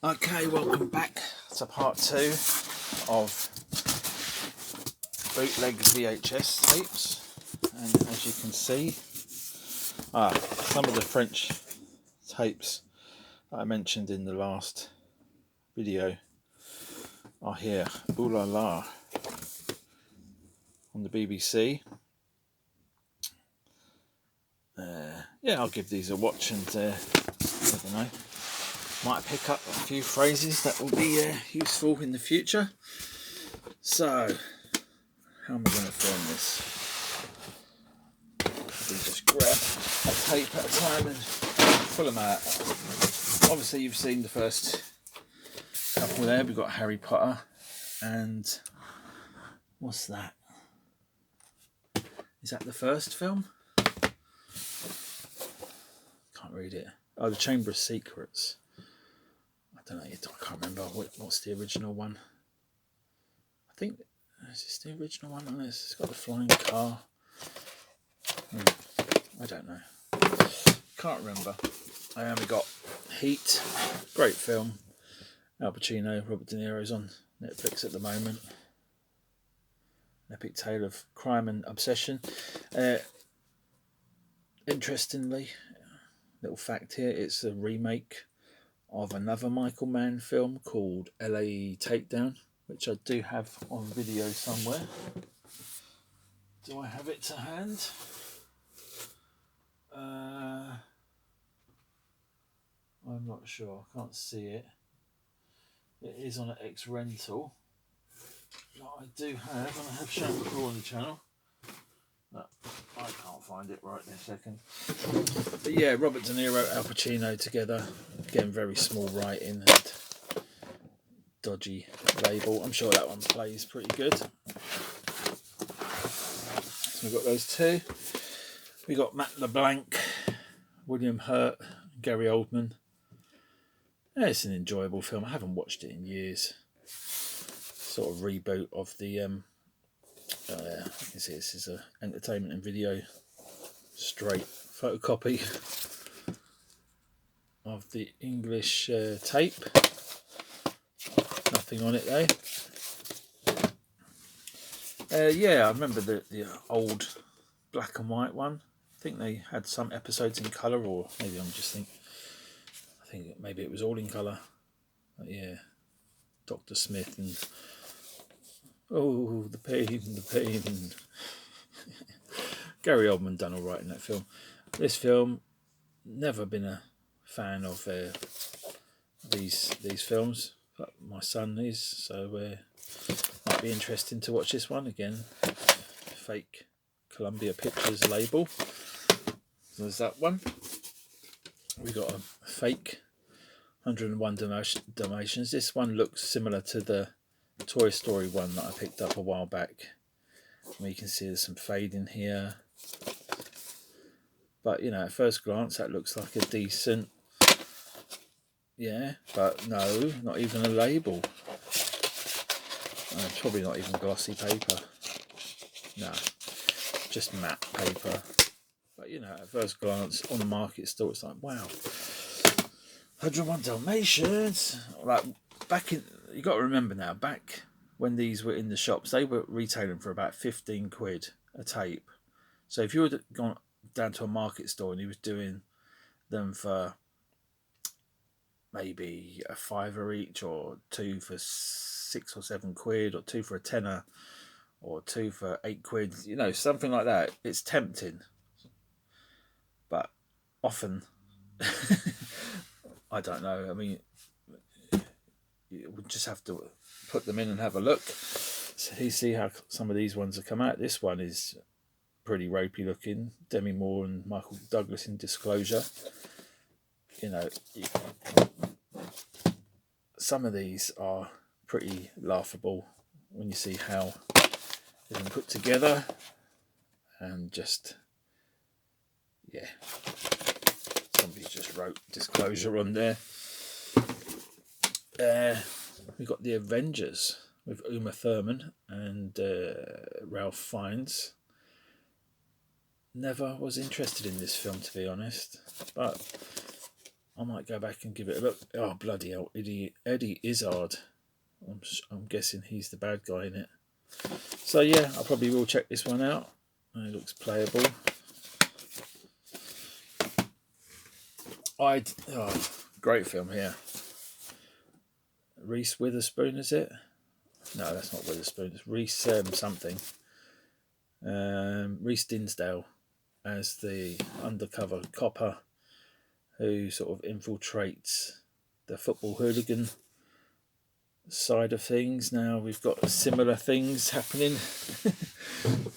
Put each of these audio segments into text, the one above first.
Okay, welcome back to part 2 of Bootleg VHS tapes. And as you can see, some of the French tapes I mentioned in the last video are here. Ooh La La on the BBC. Yeah, I'll give these a watch and I don't know, might pick up a few phrases that will be useful in the future. So, how am I going to film this? We just grab a tape at a time and pull them out. Obviously, you've seen the first couple there. We've got Harry Potter and what's that? Is that the first film? Can't read it. Oh, the Chamber of Secrets. I don't know. I can't remember what's the original one. I think is this the original one? On this, it's got the flying car. I don't know. Can't remember. We got Heat, great film. Al Pacino, Robert De Niro's on Netflix at the moment. An epic tale of crime and obsession. Interestingly, little fact here, it's a remake of another Michael Mann film called LA Takedown, which I do have on video somewhere. Do I have it to hand? I'm not sure. I can't see it. It is on an X-Rental. I do have, and I have shown before on the channel. No, I can't find it right this second. But yeah, Robert De Niro, Al Pacino together. Again, very small writing and dodgy label. I'm sure that one plays pretty good. So we've got those two. We got Matt LeBlanc, William Hurt, Gary Oldman. Yeah, it's an enjoyable film. I haven't watched it in years. Sort of reboot of the you can see this is a entertainment and video straight photocopy of the English tape. Nothing on it though. Yeah, I remember the old black and white one. I think they had some episodes in colour, or maybe I'm just thinking. I think maybe it was all in colour. But yeah, Dr. Smith and oh, the pain. Gary Oldman done all right in that film. This film, never been a fan of these films, but my son is, so might be interesting to watch this one again. Fake Columbia Pictures label. So there's that one. We got a fake 101 Dalmatians. This one looks similar to the Toy Story one that I picked up a while back. You can see there's some fading here, but you know, at first glance that looks like a decent, yeah, but no, not even a label. It's probably not even glossy paper. No, just matte paper. But you know, at first glance on the market store, it's like, wow, 101 Dalmatians. Like back in, you got to remember now, back when these were in the shops, they were retailing for about 15 quid a tape. So if you had gone down to a market store and he was doing them for maybe a £5 each, or 2 for 6 or 7 quid, or 2 for a tenner, or 2 for 8 quid, you know, something like that, it's tempting. But often, I don't know, I mean, you would just have to put them in and have a look. So you see how some of these ones have come out. This one is pretty ropey looking. Demi Moore and Michael Douglas in Disclosure. You know, some of these are pretty laughable when you see how they've been put together, and just, yeah, somebody just wrote Disclosure on there. We got The Avengers with Uma Thurman and Ralph Fiennes. Never was interested in this film, to be honest, but I might go back and give it a look. Oh, bloody hell, Eddie Izzard. I'm guessing he's the bad guy in it. So yeah, I probably will check this one out. It looks playable. Great film here. Reese Witherspoon, is it? No, that's not Witherspoon. It's Reese something. Reese Dinsdale as the undercover copper who sort of infiltrates the football hooligan side of things. Now we've got similar things happening.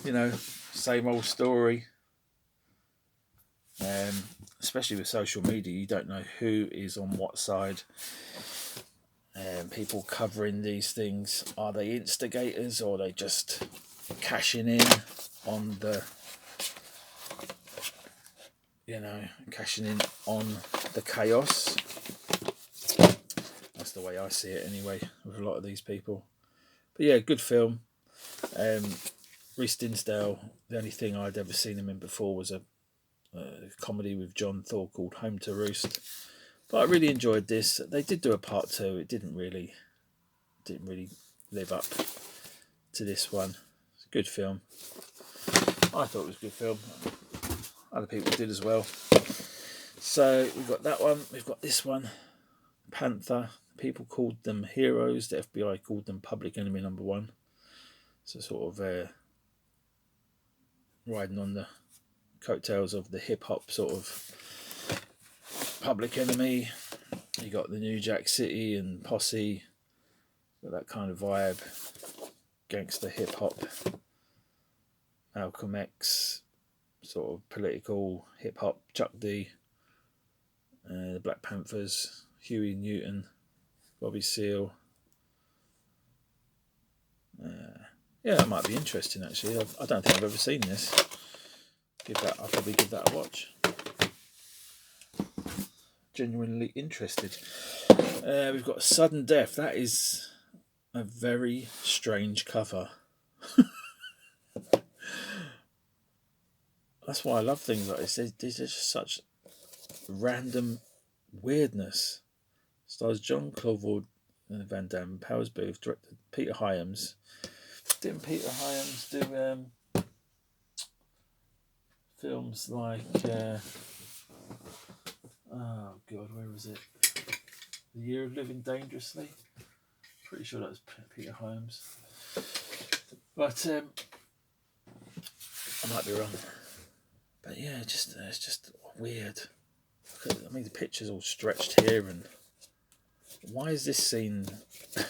You know, same old story. Especially with social media, you don't know who is on what side. People covering these things, are they instigators or are they just cashing in on the, cashing in on the chaos? That's the way I see it anyway, with a lot of these people. But yeah, good film. Reese Dinsdale, the only thing I'd ever seen him in before was a comedy with John Thor called Home to Roost. But I really enjoyed this. They did do a part 2. It didn't really live up to this one. It's a good film. I thought it was a good film. Other people did as well. So we've got that one. We've got this one, Panther. People called them heroes. The FBI called them public enemy number 1. So sort of riding on the coattails of the hip hop sort of public enemy. You got the New Jack City and Posse, got that kind of vibe, gangster hip hop, Malcolm X, sort of political hip hop, Chuck D, the Black Panthers, Huey Newton, Bobby Seale. Yeah, that might be interesting actually. I don't think I've ever seen this. I'll probably give that a watch. Genuinely interested. We've got Sudden Death. That is a very strange cover. That's why I love things like this. There's just such random weirdness. Stars John Claude Van Damme, Powers Booth, directed Peter Hyams. Didn't Peter Hyams do films like oh god, where was it? The Year of Living Dangerously. Pretty sure that was Peter Hyams, but I might be wrong. But yeah, it's just weird. I mean, the picture's all stretched here, and why is this scene? I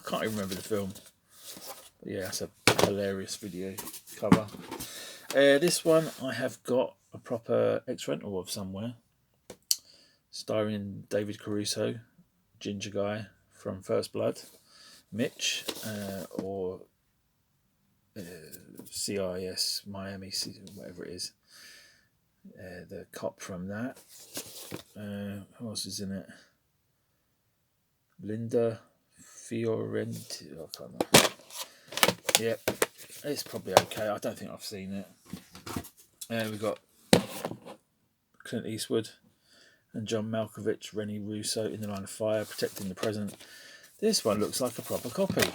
can't even remember the film. But yeah, it's a hilarious video cover. This one I have got a proper ex-rental of somewhere, starring David Caruso, ginger guy from First Blood, Mitch, or CIS Miami, whatever it is. The cop from that. Who else is in it? Linda Fiorenti. I can't know. Yep, it's probably okay. I don't think I've seen it. We've got Clint Eastwood and John Malkovich, Rennie Russo in the Line of Fire, Protecting the Present. This one looks like a proper copy,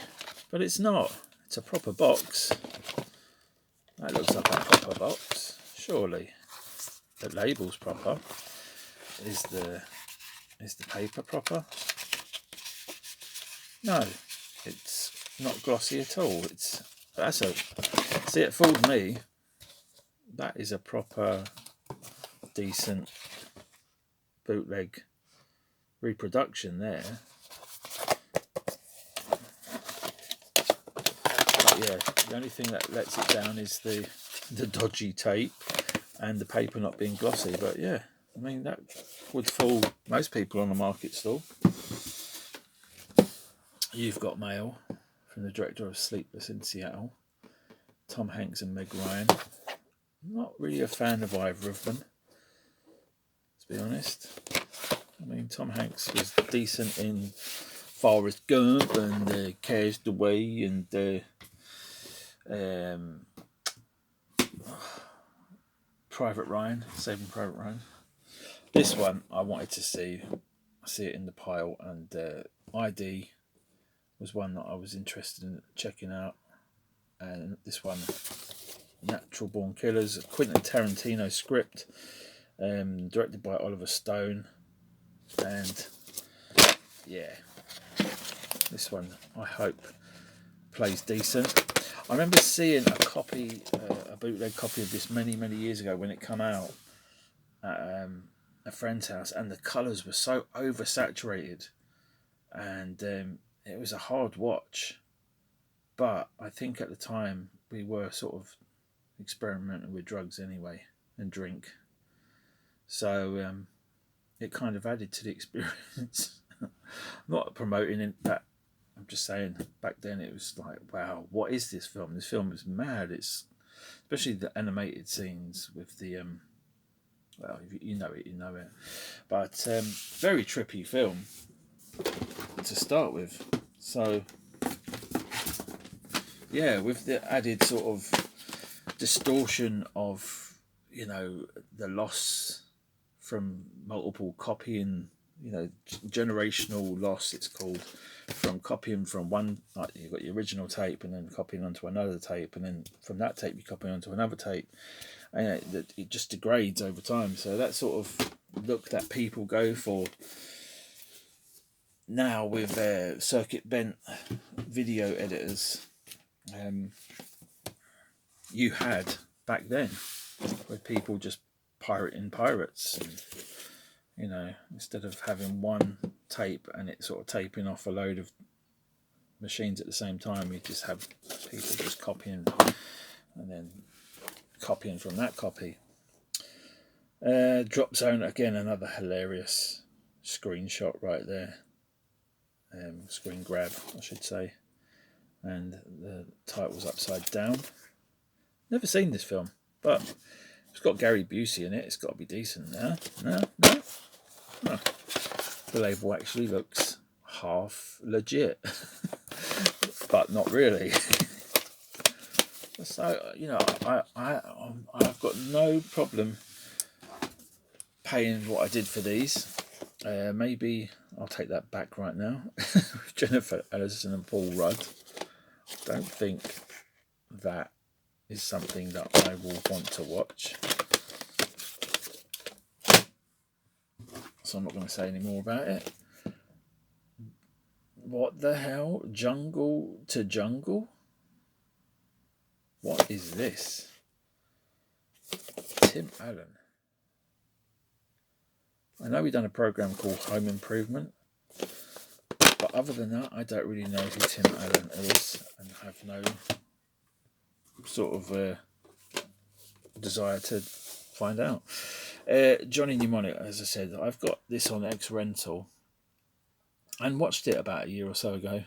but it's not. It's a proper box. That looks like a proper box, surely. The label's proper. Is the paper proper? No, it's not glossy at all. See, it fooled me. That is a proper decent bootleg reproduction there. But yeah, the only thing that lets it down is the dodgy tape and the paper not being glossy. But yeah, I mean, that would fool most people on a market stall. You've Got Mail, from the director of Sleepless in Seattle, Tom Hanks and Meg Ryan. Not really a fan of either of them, to be honest. I mean, Tom Hanks was decent in Forrest Gump and Cast Away and Private Ryan, Saving Private Ryan. This one I wanted to see it in the pile, and ID was one that I was interested in checking out, and this one, Natural Born Killers, a Quentin Tarantino script, directed by Oliver Stone, and yeah, this one I hope plays decent. I remember seeing a copy, a bootleg copy of this many years ago when it came out at a friend's house, and the colours were so oversaturated, and it was a hard watch. But I think at the time we were sort of experimenting with drugs anyway and drink, so it kind of added to the experience. Not promoting that. I'm just saying, back then it was like, wow, what is this film? This film is mad. It's especially the animated scenes with the well, if you know it, you know it. But very trippy film to start with. So yeah, with the added sort of distortion of, you know, the loss from multiple copying, you know, generational loss it's called, from copying from one, like you've got your original tape and then copying onto another tape, and then from that tape you copy onto another tape, and it just degrades over time. So that sort of look that people go for now with their circuit bent video editors, you had back then with people just pirating pirates, and, you know, instead of having one tape and it sort of taping off a load of machines at the same time, you just have people just copying and then copying from that copy. Drop Zone, again, another hilarious screenshot right there. Screen grab, I should say. And the title's upside down. Never seen this film, but it's got Gary Busey in it. It's got to be decent. No. Oh. The label actually looks half legit, but not really. So, you know, I've got no problem paying what I did for these. Maybe I'll take that back right now. With Jennifer Aniston and Paul Rudd. I don't think that is something that I will want to watch. So I'm not going to say any more about it. What the hell? Jungle to Jungle? What is this? Tim Allen. I know we've done a program called Home Improvement, but other than that, I don't really know who Tim Allen is, and have no sort of desire to find out. Johnny Mnemonic, as I said, I've got this on X Rental and watched it about a year or so ago.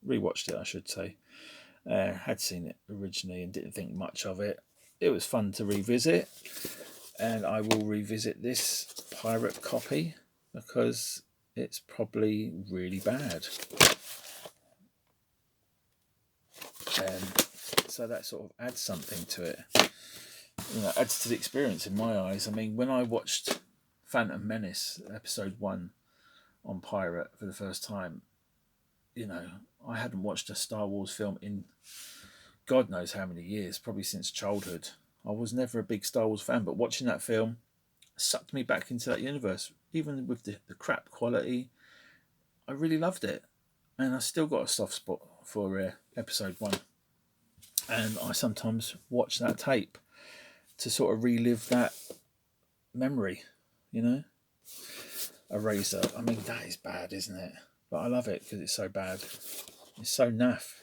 Rewatched it, I should say. Had seen it originally and didn't think much of it. It was fun to revisit, and I will revisit this pirate copy because it's probably really bad. So that sort of adds something to it. You know, adds to the experience in my eyes. I mean, when I watched Phantom Menace episode 1 on Pirate for the first time, you know, I hadn't watched a Star Wars film in God knows how many years, probably since childhood. I was never a big Star Wars fan, but watching that film sucked me back into that universe. Even with the crap quality, I really loved it. And I still got a soft spot for episode 1. And I sometimes watch that tape to sort of relive that memory, you know. Eraser. I mean, that is bad, isn't it? But I love it because it's so bad. It's so naff.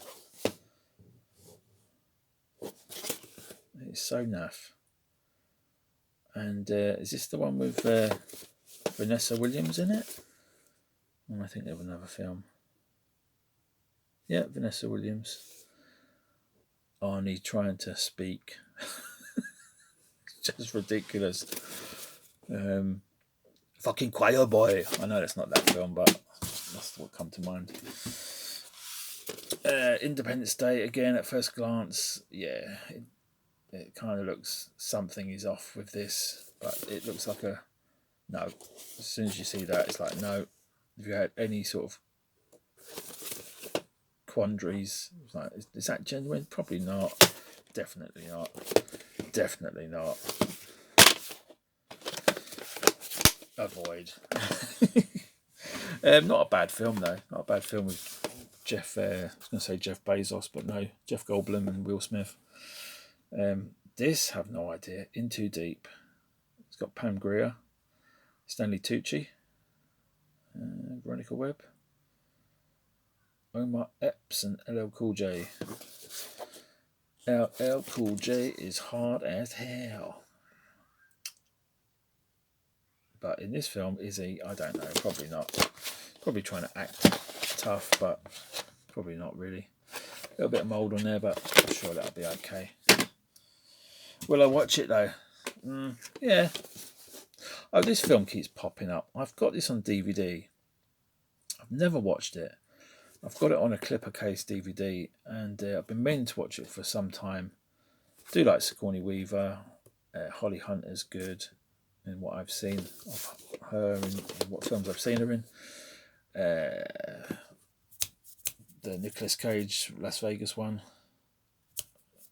It's so naff. And is this the one with Vanessa Williams in it? I think they have another film. Yeah, Vanessa Williams. Arnie trying to speak. Just ridiculous. Fucking choir boy. I know that's not that film, but that's what come to mind. Independence Day, again, at first glance, yeah, it kind of looks, something is off with this, but it looks like a no. As soon as you see that, it's like, no. If you had any sort of quandaries, it's like, is that genuine? Probably not. Definitely not. Definitely not. Avoid. Not a bad film though. Not a bad film with Jeff. I was going to say Jeff Bezos, but no, Jeff Goldblum and Will Smith. This, have no idea. In Too Deep. It's got Pam Grier, Stanley Tucci, Veronica Webb, Omar Epps, and LL Cool J. LL Cool J is hard as hell. But in this film, is he? I don't know. Probably not. Probably trying to act tough, but probably not really. A little bit of mould on there, but I'm sure that'll be okay. Will I watch it though? Yeah. Oh, this film keeps popping up. I've got this on DVD. I've never watched it. I've got it on a clipper case DVD, and I've been meaning to watch it for some time. I do like Sigourney Weaver. Holly Hunter's good in what I've seen of her and what films I've seen her in. The Nicolas Cage Las Vegas one.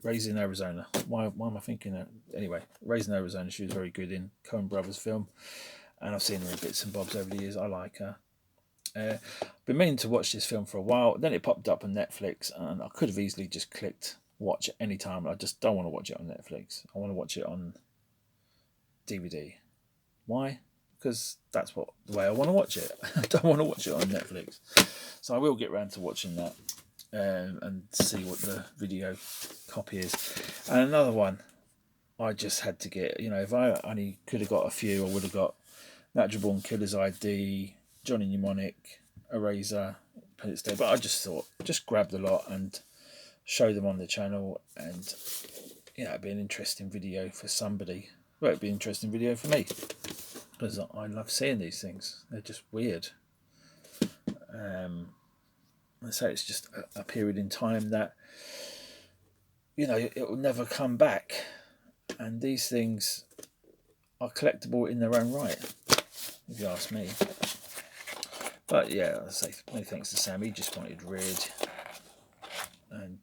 Raising Arizona. Why am I thinking that? Anyway, Raising Arizona, she was very good in Coen Brothers film. And I've seen her in bits and bobs over the years. I like her. Been meaning to watch this film for a while. Then it popped up on Netflix, and I could have easily just clicked watch at any time. I just don't want to watch it on Netflix. I want to watch it on DVD. Why? Because that's the way I want to watch it. I don't want to watch it on Netflix. So I will get around to watching that and see what the video copy is. And another one I just had to get, if I only could have got a few, I would have got Natural Born Killers ID, Johnny Mnemonic, Eraser, Pellets Day. But I just thought, just grab the lot and show them on the channel, and it'd be an interesting video for somebody. Well, it'd be an interesting video for me, because I love seeing these things. They're just weird. So it's just a period in time that, it will never come back. And these things are collectible in their own right, if you ask me. But yeah, I say many thanks to Sam. He just wanted rid, and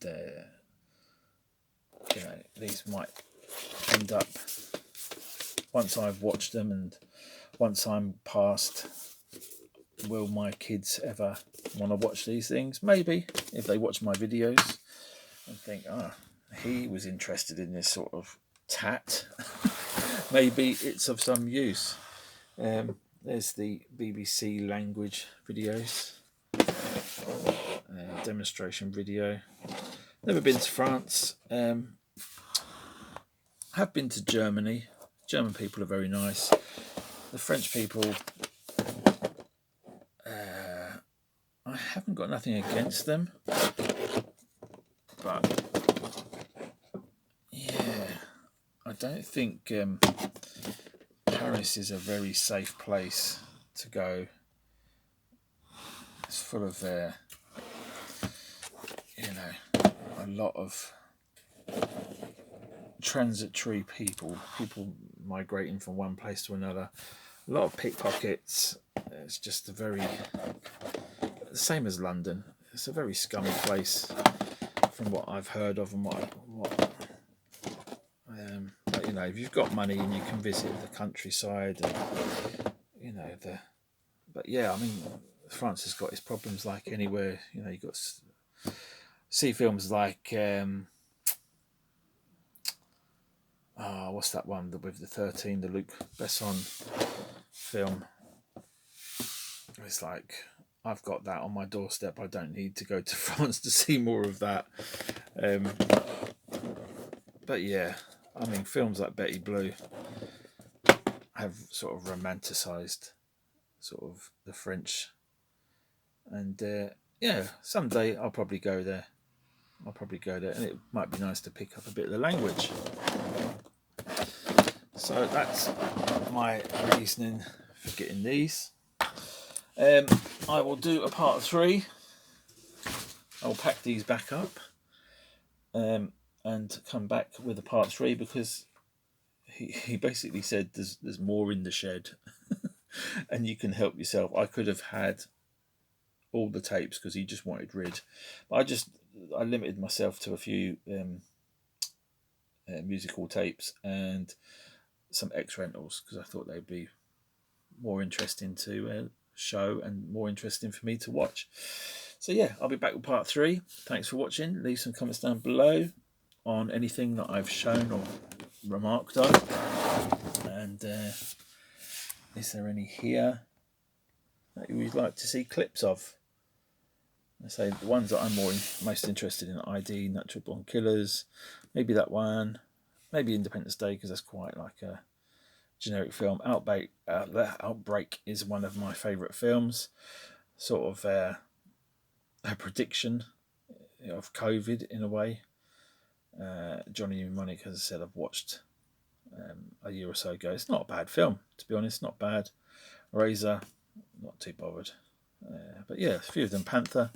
these might end up, once I've watched them and once I'm past, will my kids ever want to watch these things? Maybe, if they watch my videos and think, he was interested in this sort of tat. Maybe it's of some use. There's the BBC language videos, demonstration video. Never been to France. Have been to Germany. German people are very nice. The French people, I haven't got nothing against them, but yeah, I don't think Paris is a very safe place to go. It's full of, a lot of transitory people migrating from one place to another. A lot of pickpockets. It's just the same as London. It's a very scummy place, from what I've heard of and what but if you've got money and you can visit the countryside, and but yeah, I mean, France has got its problems like anywhere. You've got see films like what's that one with the 13, the Luc Besson film? It's like, I've got that on my doorstep. I don't need to go to France to see more of that. But yeah, I mean, films like Betty Blue have sort of romanticised sort of the French. And yeah, someday I'll probably go there. And it might be nice to pick up a bit of the language. So that's my reasoning for getting these. I will do a part 3. I'll pack these back up and come back with a part 3, because he basically said there's more in the shed. and you can help yourself. I could have had all the tapes because he just wanted rid. But I limited myself to a few musical tapes and some X rentals because I thought they'd be more interesting to show and more interesting for me to watch. So yeah, I'll be back with part 3. Thanks for watching. Leave some comments down below on anything that I've shown or remarked on. And is there any here that you would like to see clips of? I say the ones that I'm most interested in: ID, Natural Born Killers, maybe that one, maybe Independence Day because that's quite like a generic film. Outbreak is one of my favourite films. Sort of a prediction of COVID in a way. Johnny Mnemonic, as I said, I've watched a year or so ago. It's not a bad film, to be honest. Not bad. Razor, not too bothered. But yeah, a few of them. Panther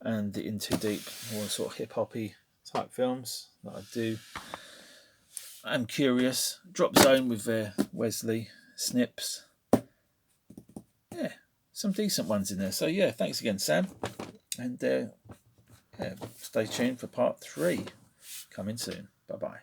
and the In Too Deep, more sort of hip-hoppy type films that I do. I'm curious. Drop Zone with Wesley Snipes. Yeah, some decent ones in there. So yeah, thanks again, Sam. And stay tuned for part 3 coming soon. Bye-bye.